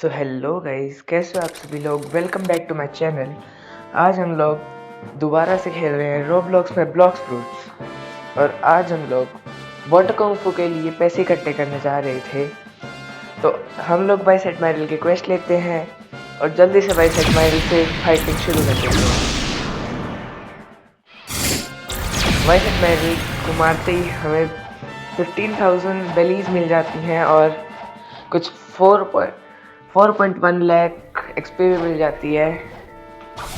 So hello guys, कैसे हो आप सभी लोग। Welcome back to my channel. आज हम लोग दोबारा से खेल रहे हैं रोब्लॉक्स में ब्लॉक्स फ्रूट्स। और आज हम लोग वाटर कुंग फू के लिए पैसे इकट्ठे करने जा रहे थे। तो हम लोग बाइसेट माइरल की क्वेस्ट लेते हैं और जल्दी से बाइसेट माइरल से फाइटिंग शुरू कर देते हैं। बाइसेट माइरल को मारते ही हमें 15,000 बेलीज मिल जाती हैं और कुछ 4.1 लाख एक्सपी भी मिल जाती है।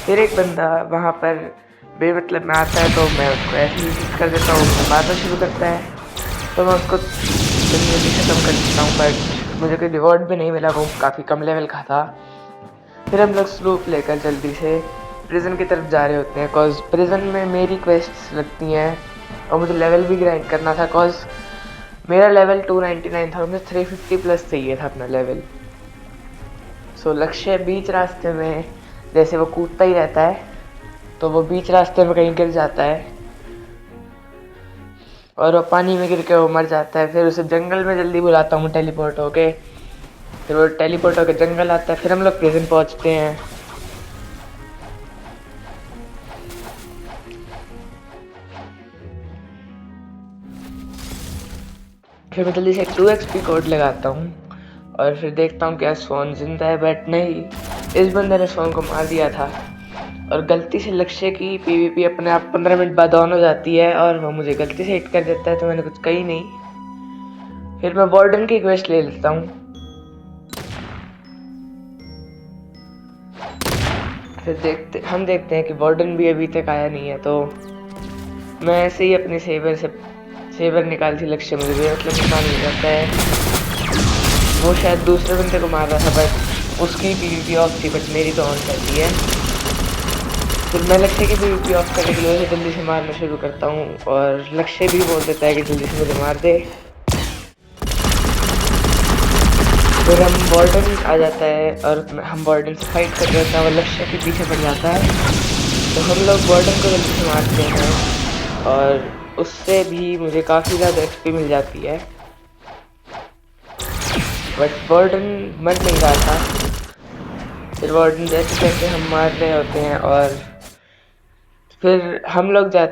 फिर एक बंदा वहाँ पर बेमतलब में आता है तो मैं उसको ऐसे ही हिट कर देता हूँ। मारना शुरू करता है तो मैं उसको जल्दी ख़त्म कर देता हूँ, बट मुझे कोई रिवॉर्ड भी नहीं मिला, वो काफ़ी कम लेवल का था। फिर हम लोग स्लूप लेकर जल्दी से प्रिजन की तरफ जा रहे होते हैं, कॉज प्रिजन में मेरी क्वेस्ट्स लगती हैं और मुझे लेवल भी ग्राइंड करना था, कॉज मेरा लेवल 299 था और मुझे 350 प्लस चाहिए था अपना लेवल। सो लक्ष्य बीच रास्ते में, जैसे वो कूदता ही रहता है तो वो बीच रास्ते में कहीं गिर जाता है और वो पानी में गिर के वो मर जाता है। फिर उसे जंगल में जल्दी बुलाता हूँ टेलीपोर्ट होके। फिर वो टेलीपोर्ट होके जंगल आता है। फिर हम लोग प्रिजन पहुँचते हैं। फिर मैं जल्दी से 2 XP कोड लगाता हूँ और फिर देखता हूँ क्या स्वान जिंदा है, बट नहीं, इस बंदे ने स्वान को मार दिया था। और गलती से लक्ष्य की PvP अपने आप 15 मिनट बाद ऑन हो जाती है और वो मुझे गलती से हिट कर देता है, तो मैंने कुछ कही नहीं। फिर मैं वार्डन की क्वेस्ट ले लेता हूँ। फिर हम देखते हैं कि वार्डन भी अभी तक आया नहीं है, तो मैं ऐसे ही अपनी सेवर निकाल थी। लक्ष्य मुझे मतलब नुकसान हो जाता है। वो शायद दूसरे बंदे को मार रहा था, बट उसकी PvP ऑफ थी, बट मेरी तो ऑन रहती है। फिर मैं लक्ष्य की PvP ऑफ करने के लिए उसे जल्दी से मारना शुरू करता हूँ और लक्ष्य भी बोल देता है कि जल्दी से मुझे मार दे। फिर हम वार्डन आ जाता है और हम वार्डन से फाइट कर रहे होते हैं और लक्ष्य के पीछे पड़ जाता है, तो हम लोग वार्डन को जल्दी से मारते हैं और उससे भी मुझे काफ़ी ज़्यादा XP मिल जाती है, बट वार्डन मर नहीं रहा था। फिर वार्डन जैसे जैसे हम मार रहे होते हैं और फिर हम लोग जा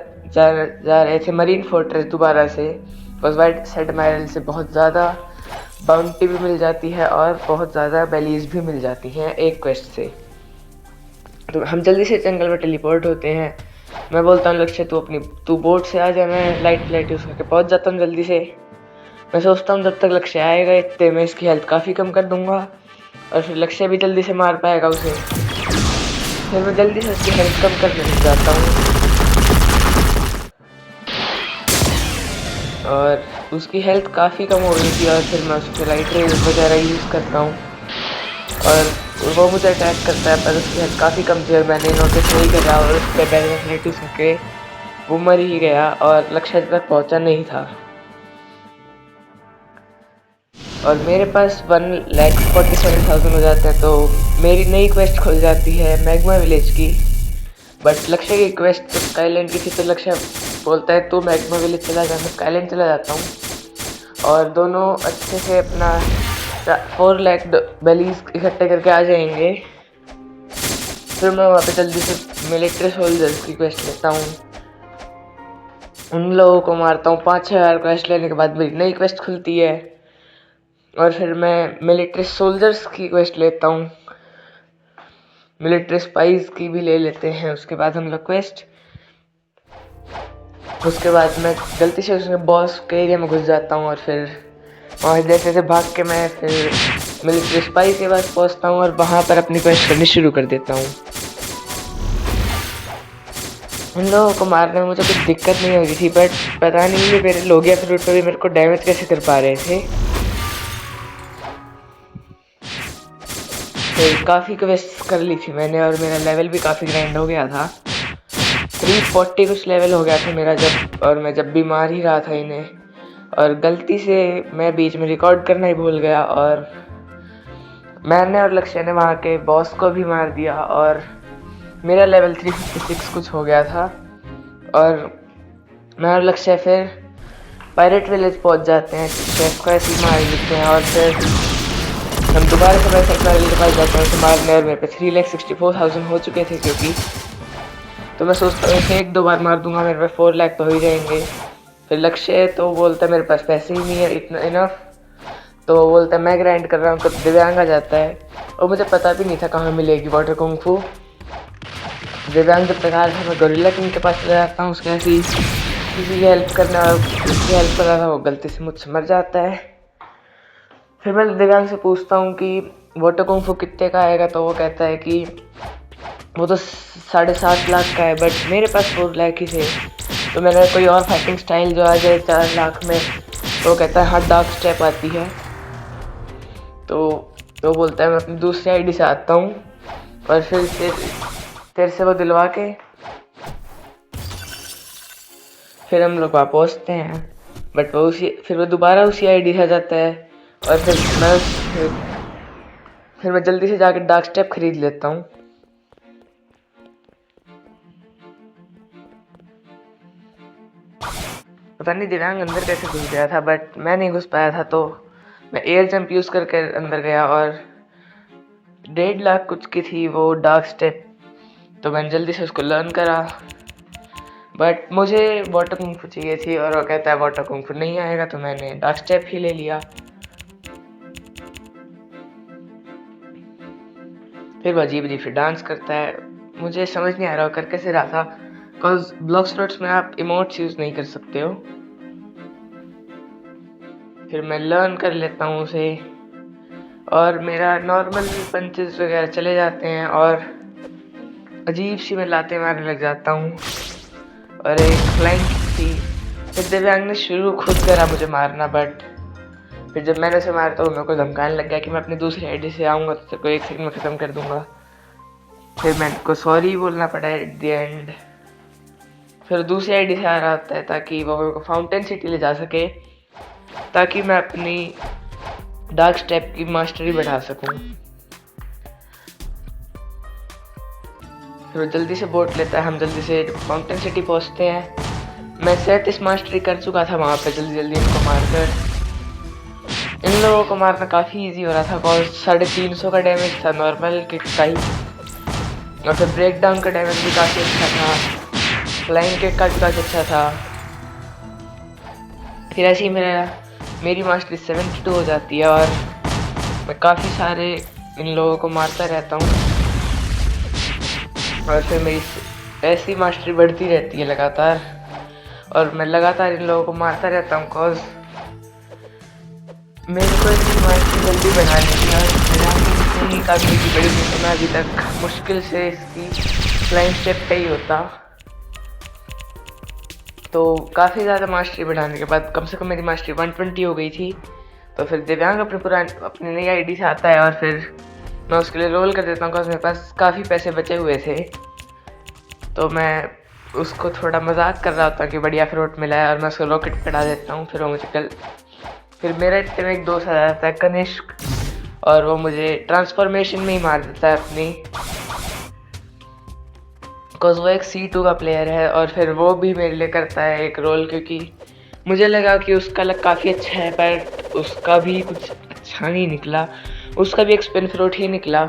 रहे थे मरीन फोर्ट्रेस दोबारा से। बस वाइट सेट माइरल से बहुत ज़्यादा बाउंटी भी मिल जाती है और बहुत ज़्यादा बेलीज भी मिल जाती हैं एक क्वेस्ट से। तो हम जल्दी से जंगल में टेलीपोर्ट होते हैं। मैं बोलता हूँ लक्ष्य तू बोट से आ जा, मैं लाइट यूज़ करके पहुँच जाता हूँ जल्दी से। मैं सोचता हूँ जब तक लक्ष्य आएगा इतने मैं इसकी हेल्थ काफ़ी कम कर दूंगा और फिर लक्ष्य भी जल्दी से मार पाएगा उसे। फिर मैं जल्दी से उसकी हेल्थ कम करने लग जाता हूँ और उसकी हेल्थ काफ़ी कम हो गई थी और फिर मैं उसके लाइट रेज वगैरह यूज़ करता हूँ और वो मुझे अटैक करता है, पर उसकी हेल्थ काफ़ी कम थी और मैंने नोटिस नहीं करा और उस पर बैलेंस यूज़ करके वो मर ही गया और लक्ष्य तक पहुँचा नहीं था। और मेरे पास 1,47,000 हो जाते हैं, तो मेरी नई क्वेस्ट खुल जाती है मैग्मा विलेज की। बट लक्ष्य की क्वेस्ट तो स्काईलैंड की थी, तो लक्ष्य बोलता है तो मैग्मा विलेज चला जा। मैं स्काईलैंड चला जाता हूँ और दोनों अच्छे से अपना 4 लाख बेलीज इकट्ठे करके आ जाएंगे। फिर मैं वहाँ पे जल्दी से मिलिट्री सोल्जर्स की क्वेस्ट लेता हूँ, उन लोगों को मारता हूँ। 5-6 क्वेस्ट लेने के बाद मेरी नई क्वेस्ट खुलती है और फिर मैं मिलिट्री सोल्जर्स की क्वेस्ट लेता हूँ। मिलिट्री स्पाइस की भी ले लेते हैं उसके बाद हम लोग क्वेस्ट। उसके बाद मैं गलती से उसमें बॉस के एरिया में घुस जाता हूँ और फिर वहाँ जैसे भाग के मैं फिर मिलिट्री स्पाई के पास पहुँचता हूँ और वहाँ पर अपनी क्वेस्ट करनी शुरू कर देता हूँ। उन लोगों को मारने में मुझे कुछ दिक्कत नहीं हो रही थी, बट पता नहीं ये मेरे लोगिया फ्रूट पर भी मेरे को डैमेज कैसे कर पा रहे थे। फिर काफ़ी क्वेस्ट कर ली थी मैंने और मेरा लेवल भी काफ़ी ग्राइंड हो गया था। 340 कुछ लेवल हो गया था मेरा और मैं जब भी मार ही रहा था इन्हें, और गलती से मैं बीच में रिकॉर्ड करना ही भूल गया और मैंने और लक्ष्य ने वहाँ के बॉस को भी मार दिया और मेरा लेवल 356 कुछ हो गया था। और मैं और लक्ष्य फिर पायरेट विलेज पहुँच जाते हैं, शेफ को ऐसे ही मार देते हैं और फिर हम दोबारा से मैं सेक्टर के पास जाते हैं उसे मारने, और मेरे पे 3,64,000 हो चुके थे क्योंकि, तो मैं सोचता हूँ इसे 1-2 बार मार दूंगा, मेरे पास 4 लाख तो हो ही जाएंगे। फिर लक्ष्य तो बोलता है मेरे पास पैसे ही नहीं है इतना इनफ, तो वो बोलता है मैं ग्राइंड कर रहा हूँ, तो दिव्यांग आ जाता है और मुझे पता भी नहीं था कहाँ मिलेगी वाटर कुंग फू। दिव्यांग जब तक आ रहा था मैं गोरिल्ला किंग के पास चला जाता हूँ, उसके ऐसी किसी की हेल्प करना, और उसकी हेल्प कर रहा था, वो गलती से मुझसे मर जाता है। फिर मैं दिव्यांग से पूछता हूँ कि वाटर कुंग फू कितने का आएगा, तो वो कहता है कि वो तो 7.5 लाख का है, बट मेरे पास 4 लाख ही थे, तो मैंने कोई और फाइटिंग स्टाइल जो आ जाए 4 लाख में, तो वो कहता है हाँ डार्क स्टेप आती है। तो बोलता है मैं अपनी दूसरी आईडी से आता हूँ, और फिर तेरे से वो दिलवा के फिर हम लोग वहाँ पहुँचते हैं, बट फिर वो दोबारा उसी आईडी से आ जाता है, और फिर मैं जल्दी से जाकर डार्क स्टेप खरीद लेता हूँ। पता नहीं दिव्यांग अंदर कैसे घुस गया था, बट मैं नहीं घुस पाया था, तो मैं एयर जंप यूज़ करके अंदर गया, और 1.5 लाख कुछ की थी वो डार्क स्टेप, तो मैंने जल्दी से उसको लर्न करा। बट मुझे वाटर कुंग फू चाहिए थी, और वो कहता है वाटर कुंग फू नहीं आएगा, तो मैंने डार्क स्टेप ही ले लिया। फिर वो अजीब अजीब डांस करता है, मुझे समझ नहीं आ रहा कर कैसे रहा था, बिकॉज ब्लॉक स्लॉट्स में आप इमोट्स यूज़ नहीं कर सकते हो। फिर मैं लर्न कर लेता हूँ उसे, और मेरा नॉर्मल पंचेस वगैरह चले जाते हैं, और अजीब सी मैं लाते मारने लग जाता हूँ, और एक फ्लाइंग थी। फिर दिव्यांग ने शुरू खुद करा मुझे मारना, बट फिर जब मैंने उसे मारा तो मेरे को धमकाने लग गया कि मैं अपनी दूसरी आईडी से आऊँगा तो तेरे को 1 सेकंड में ख़त्म कर दूँगा। फिर मेरे को सॉरी बोलना पड़ा एट द एंड। फिर दूसरी आईडी से आ रहा होता है ताकि वो मेरे को फाउंटेन सिटी ले जा सके, ताकि मैं अपनी डार्क स्टेप की मास्टरी बढ़ा सकूं। फिर वो जल्दी से बोट लेता है, हम जल्दी से फाउंटेन सिटी पहुंचते हैं। मैं 37 मास्टरी कर चुका था वहाँ पे जल्दी जल्दी इनको मारकर। इन लोगों को मारना काफ़ी इजी हो रहा था, और 350 का डैमेज था नॉर्मल किक का ही, और फिर ब्रेक डाउन का डैमेज भी काफ़ी अच्छा था, फ्लाइंग किक का भी काफ़ी अच्छा था। फिर ऐसे ही मेरी मास्टरी 72 हो जाती है, और मैं काफ़ी सारे इन लोगों को मारता रहता हूँ, और फिर मेरी ऐसी मास्टरी बढ़ती रहती है लगातार, और मैं लगातार इन लोगों को मारता रहता हूँ, कॉज मेरे को इसकी मास्टरी जल्दी बढ़ानी थी, काफ़ी बड़ी थी, मैं अभी तक मुश्किल से इसकी फ्लाइंग स्टेप पे ही होता। तो काफ़ी ज़्यादा मास्टरी बढ़ाने के बाद कम से कम मेरी मास्टरी 120 हो गई थी। तो फिर दिव्यांग अपनी नई आईडी से आता है, और फिर मैं उसके लिए रोल कर देता हूँ, क्योंकि मेरे पास काफ़ी पैसे बचे हुए थे। तो मैं उसको थोड़ा मजाक कर रहा होता कि बढ़िया फ्रूट मिला है, और मैं उसको रॉकेट चढ़ा देता हूँ। फिर मेरा इतने में एक दोस्त आ जाता है कनिष्क, और वो मुझे ट्रांसफॉर्मेशन में ही मार देता है अपनी, बिकॉज वो एक C2 का प्लेयर है। और फिर वो भी मेरे लिए करता है एक रोल, क्योंकि मुझे लगा कि उसका लक काफ़ी अच्छा है, पर उसका भी कुछ अच्छा नहीं निकला, उसका भी एक स्पिन फ्रूट ही निकला।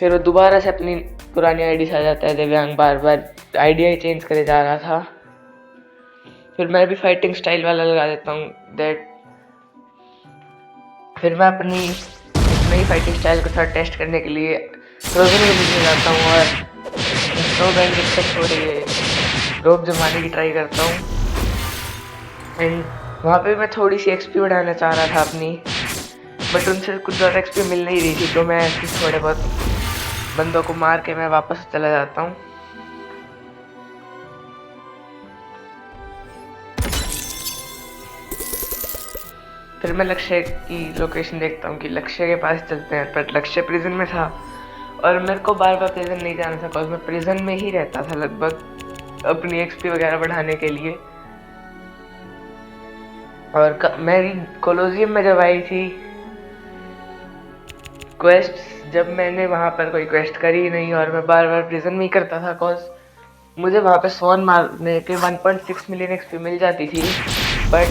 फिर वो दोबारा से अपनी पुरानी आईडी से आ जाता है। दिव्यांग बार बार आईडिया ही चेंज करे जा रहा था। फिर मैं भी फाइटिंग स्टाइल वाला लगा देता हूँ फिर मैं अपनी नई फाइटिंग स्टाइल को थोड़ा टेस्ट करने के लिए फ्रोजन विलेज में जाता हूँ, और स्नो बैंड से थोड़ी रोप जमाने की ट्राई करता हूँ। एंड वहाँ पे मैं थोड़ी सी एक्सपी बढ़ाना चाह रहा था अपनी, बट उनसे कुछ ज़्यादा एक्सपी मिल नहीं रही थी, तो मैं थोड़े बहुत बंदों को मार के मैं वापस चला जाता हूँ। फिर मैं लक्ष्य की लोकेशन देखता हूँ कि लक्ष्य के पास चलते हैं, पर लक्ष्य प्रिजन में था, और मेरे को बार बार प्रिजन नहीं जाना था, बिकॉज मैं प्रिजन में ही रहता था लगभग अपनी एक्सपी वगैरह बढ़ाने के लिए। और मेरी कोलोजियम में जब आई थी क्वेस्ट, जब मैंने वहाँ पर कोई क्वेस्ट करी नहीं, और मैं बार बार प्रिजन में ही करता था, बिकॉज मुझे वहाँ पे स्वॉन मारने के 1.6 मिलियन एक्सपी मिल जाती थी, बट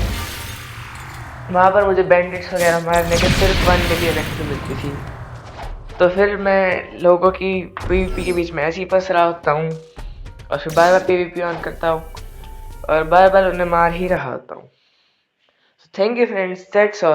वहाँ पर मुझे बैंडिट्स वगैरह मारने के सिर्फ 1 मिलियन एक्सपी मिलती थी। तो फिर मैं लोगों की पीवीपी के बीच में ऐसे ही फंस रहा होता हूँ और फिर बार बार पीवीपी ऑन करता हूँ और बार बार उन्हें मार ही रहा होता हूँ। Thank you friends, that's all.